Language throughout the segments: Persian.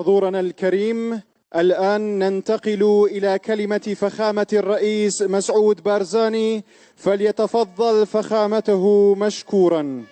حضورنا الكريم، الآن ننتقل إلى كلمة فخامة الرئيس مسعود بارزاني، فليتفضل فخامته مشكورا.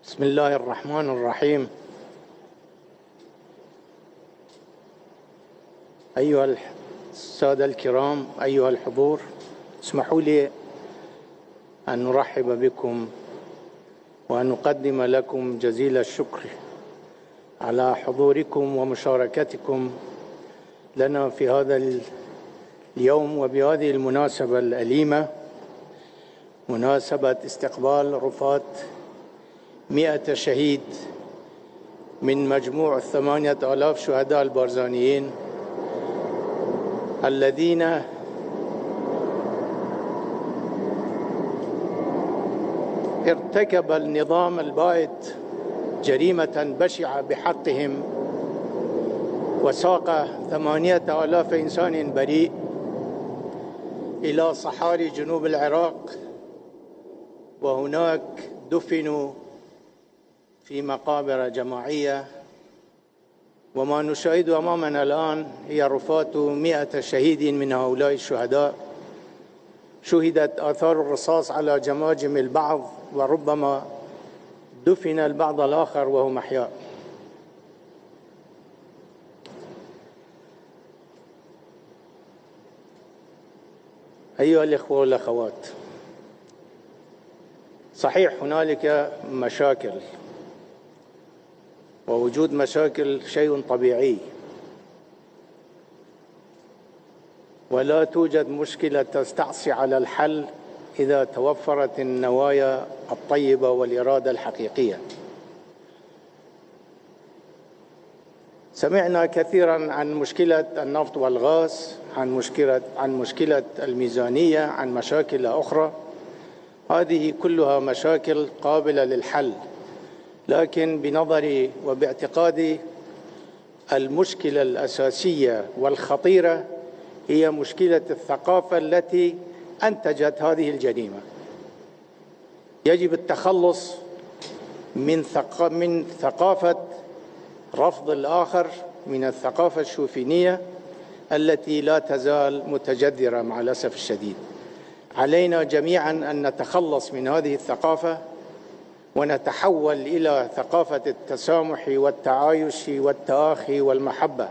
بسم الله الرحمن الرحيم. أيها السادة الكرام، أيها الحضور، اسمحوا لي أن نرحب بكم وأن نقدم لكم جزيل الشكر على حضوركم ومشاركتكم لنا في هذا اليوم وبهذه المناسبة الأليمة، مناسبة استقبال رفات 100 شهيد من مجموع 8000 شهداء البارزانيين الذين ارتكب النظام البائد جريمة بشعة بحقهم وساق 8000 إنسان بريء إلى صحاري جنوب العراق، وهناك دفنوا في مقابر جماعية. وما نشاهد أمامنا الآن هي رفات 100 شهيد من هؤلاء الشهداء. شهدت آثار الرصاص على جماجم البعض، وربما دفن البعض الآخر وهم أحياء. أيها الإخوة والأخوات، صحيح هنالك مشاكل، ووجود مشاكل شيء طبيعي، ولا توجد مشكلة تستعصي على الحل إذا توفرت النوايا الطيبة والإرادة الحقيقية. سمعنا كثيرا عن مشكلة النفط والغاز، عن مشكلة الميزانية، عن مشاكل أخرى. هذه كلها مشاكل قابلة للحل، لكن بنظري وباعتقادي المشكلة الأساسية والخطيرة هي مشكلة الثقافة التي أنتجت هذه الجريمة. يجب التخلص من ثقافة رفض الآخر، من الثقافة الشوفينية التي لا تزال متجذرة مع الأسف الشديد. علينا جميعا أن نتخلص من هذه الثقافة ونتحول إلى ثقافة التسامح والتعايش والتآخي والمحبة.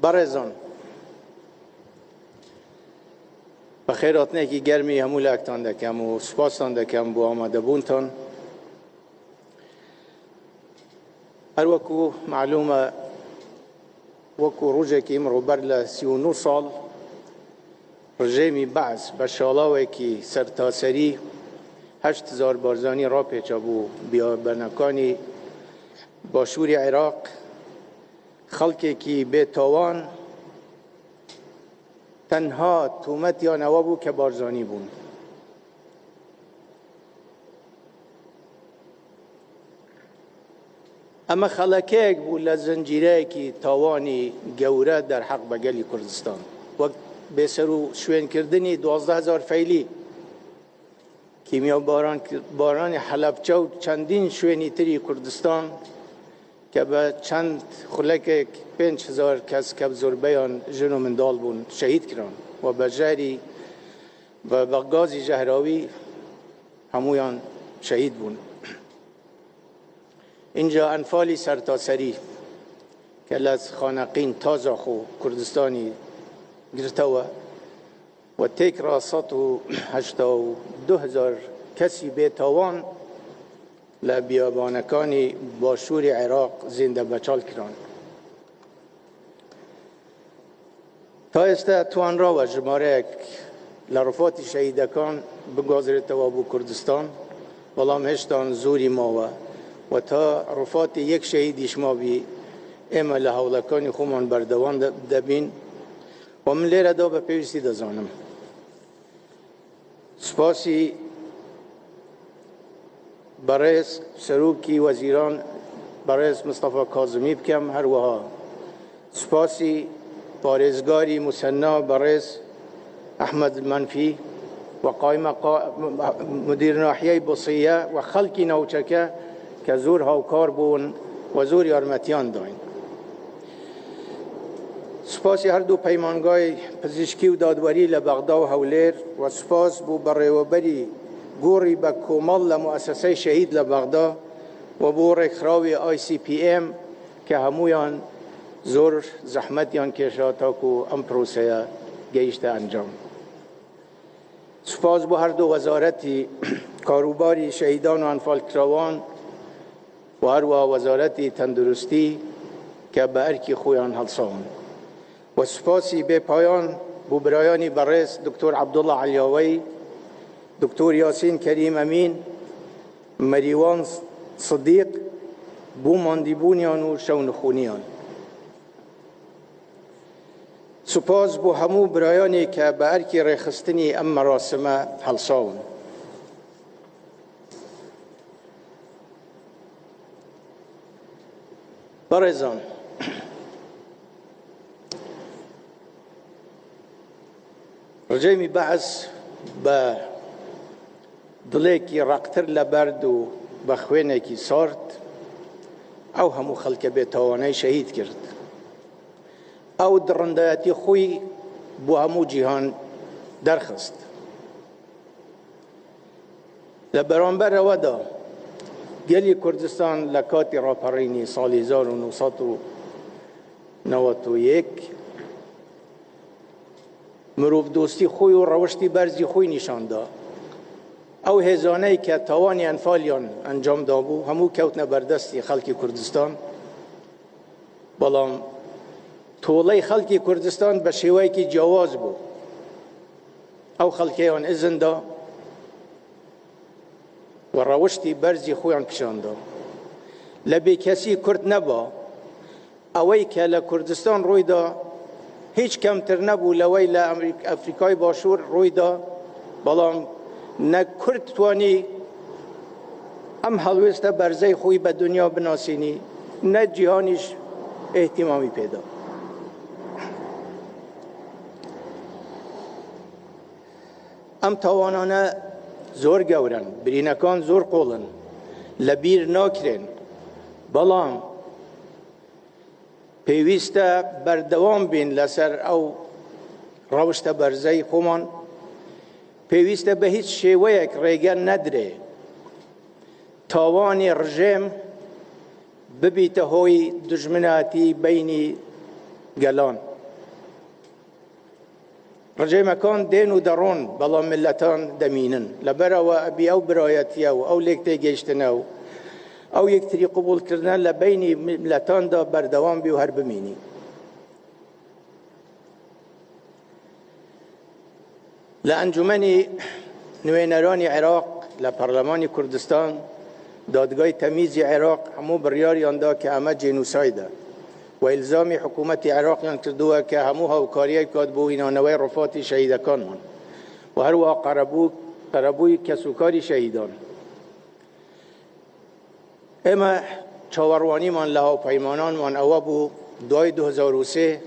برزان بخیراتنێکی گەرمی هەموو لاکتان دەکەم و سوپاسان دەکەم بۆ ئامادەبوونتان. هەروەکو معلومە وەکو ڕۆژێکی ئیمڕۆ بەر لە 39 ساڵ ڕژێمی بەعس بە شاڵاوێکی سەرتاسەری 8000 بارزانی ڕاپێچە بوو بیابانەکانی باشووری عێراق. خەڵکێکی بێتاوان تەنها تومەتیان ئەوە بوو کە بارزانی بوون. ئەمە خەڵەکەیەک بوو لە زنجیرەیەکی تاوانی گەورە دەرحەق بە گەلی کوردستان، وەک بێسەر و شوێنکردنی 12000 فەیلی، کیمیا بارانی حەلەبچە و چەندین شوێنی تری کوردستان کە بە چەند خولەکێک 5000 کەس کە زۆربەیان ژن و منداڵ بوون شەهید کران و بە ژەهری و بە گازی ژەهراوی همویان شهید بون. اینجا انفالی سرتاسری که از خانقین تازه خو کردستانی گرتوه و تک را 182,000 کسی به تاوان لبیابانکانی باشور عراق زنده بچال کران. تا است توان را و جماره لرفات شهیدکان بگذارد توابو کردستان ولام هشتان زوری ماوه و تا رفات یک شهیدیش ما بی اما لحولکانی خومان بردوان دبین و من لیره دا به پیوستی دزانم. سپاسی برای سروکی وزیران برای مصطفی کاظمی بکم هر وها. سپاسی بارزگاری مسنا برای احمد منفی و قائم مدیر ناحیه بصیه و خلکی نوچکه که زور هاوکار بون و زور یارمتیان داین. سپاسی هر دو پیمانگاه پزشکی و دادوری لبغدا و هولیر و سپاس بو بریوبری گوری با کومال لمؤسسه شهید لبغدا و بو رکراوی ICPM که همویان زور زحمتیان کشا تا کو ام پروسه گیشت انجام. سپاس بو هر دو وزارتی کاروباری شهیدان و انفال کراوان و هر وزارتی تندرستی که به ارکی خویان حلصان. و سپاسی به پایان بو برایانی بررس دکتر عبدالله علیاوی، دکتر یاسین کریم امین، مریوان صدیق، بو ماندیبونیان و شونخونیان. سپاس بو همو برایانی که به ارکی رخستنی ام مراسمه حلصان. برزان رجیمی بحث با دلیکی رقتر لبرد و بخوینه کی سارت او همو خلک به توانه شهید کرد او درندایتی خوی بو همو جهان درخست لبرانبر ودا گلی کردستان لکاتی راپرینی سال 1991 مروف دوستی خوی و روشتی برزی خوی نشان دا او هزانهی که توانی انفالیان انجام دابو همو کوتن بردستی خلکی کردستان بلام طوله خلکی کردستان به شیوهی که جواز بو او خلکیان ازن دا و روشتی برزی خویان کشان دا لبی کسی کرد نبا اوی که لکردستان روی دا هیچ کمتر نبو لوی لافریقای باشور روی دا بلام نه کرد توانی ام حلوست برزی خوی به دنیا بناسینی نه جهانیش احتمامی پیدا. ام توانانه زور گورن برینکان زور قولن لبیر ناکرن بلام پیوسته بردوام بین لسر او روشت برزی خومان پیوسته به هیچ شیوه یک ریگن ندره تاوانی رژیم ببیته های دشمناتی بینی گلان رژیم کان دین و درون بلا ملتان دمینن لبرا و ابی او برایتی او لیکته گشتنو او یک تری قبول کردن لبینی ملتان دا بردوام بیو هر بمینی. لانجمنی نوینرانی عراق لپارلمانی کردستان دادگاه تمیز عراق همو بریاری آندا که همه جنوسایده و الزامی حکومت عراق یان کردوه که همو هاوکاریه کاد بو اینانوی رفات شهیدکان من و هر وا قربوی کسوکاری شهیدان اما چاوروانی من لها پیمانان من او بو 2003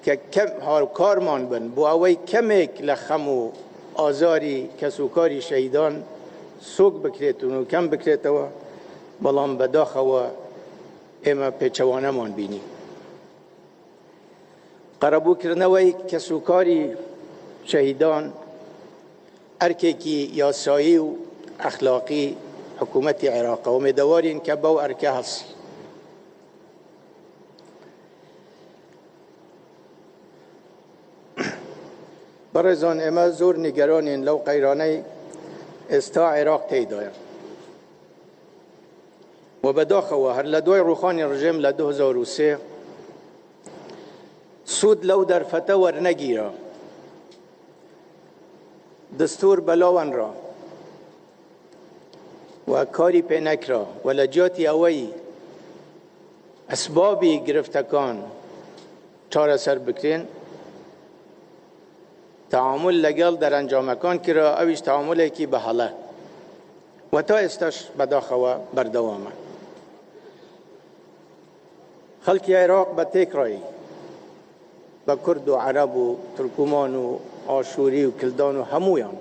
که کم هاوکار من بن بو اوی کمک لخمو آزاری کسوکاری شهیدان سوک بکریتون و کم بکریتوا بلان بداخوا اما پیچوانه من بینی قربو کرنوی کسوکاری شهیدان ارکی کی یاسایی و اخلاقی حکومت عراق و میدوارین که باو ارکه هست. برزان اما زور نگرانین لو قیرانه استا عراق تیدایر و بداخوه هر لدوی روخانی رژیم ل 2003 سود لو در فتور نگیره دستور بلاون را و کاری پی نکرا و لجاتی اوی اسبابی گرفتکان چاره سر بکرین تعامل لگل در انجامکان کرا اویش تعامل کی به حاله و تا استش بداخوه بردوامه. خلق عراق به تکرایی با کرد و عرب و ترکمان و آشوری و کلدان و همویان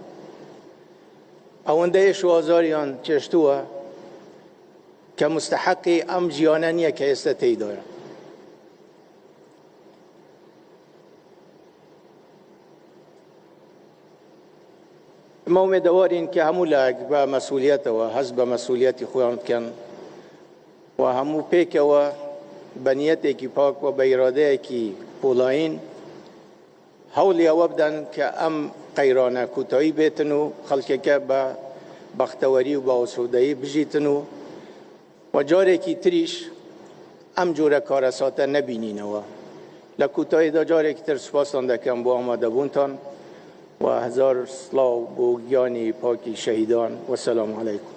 اونده شوازاریان چشتوه که مستحقی ام جیانانیه که استی داره. ما امیدواریم که همو لاگ با مسئولیت و حزب مسئولیت خوان کن و همو پیک و بنیت کی پاک و بیراده کی پولاین حولی وبدن که ام قیرانه کوتاهی بیتنو خلک که با بختوری و با اسودایی بجیتنو و جاره کی تریش ام جوره کارساته نبینینو لکوتاهی دا جاره کی تر سپاسان دکم با آماده بونتان و هزار صلاح و گیانی پاکی شهیدان و سلام علیکم.